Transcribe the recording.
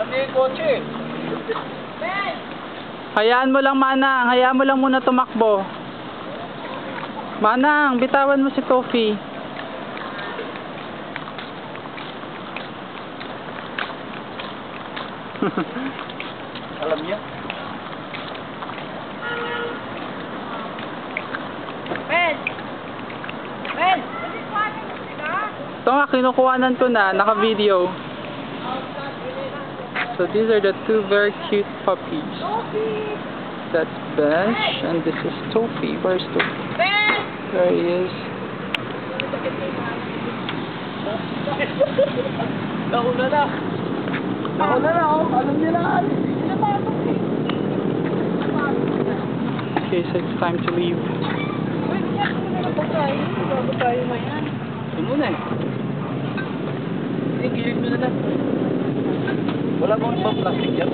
Hindi yung kotse. Hayaan mo lang, Manang. Hayaan mo lang muna tumakbo. Manang, bitawan mo si Tofi. Alam niya. Ben! Ben! Ito nga, kinukuhanan ko na. Naka-video. So these are the two very cute puppies. That's Bench, and this is Tofi. Where's Tofi? Ben! There he is. Nauna na. Nauna na, oh. Alam niya na. Okay, so it's time to leave. Ito muna eh. Hindi, kilig mo na lang. Wala bang pang plastic yan?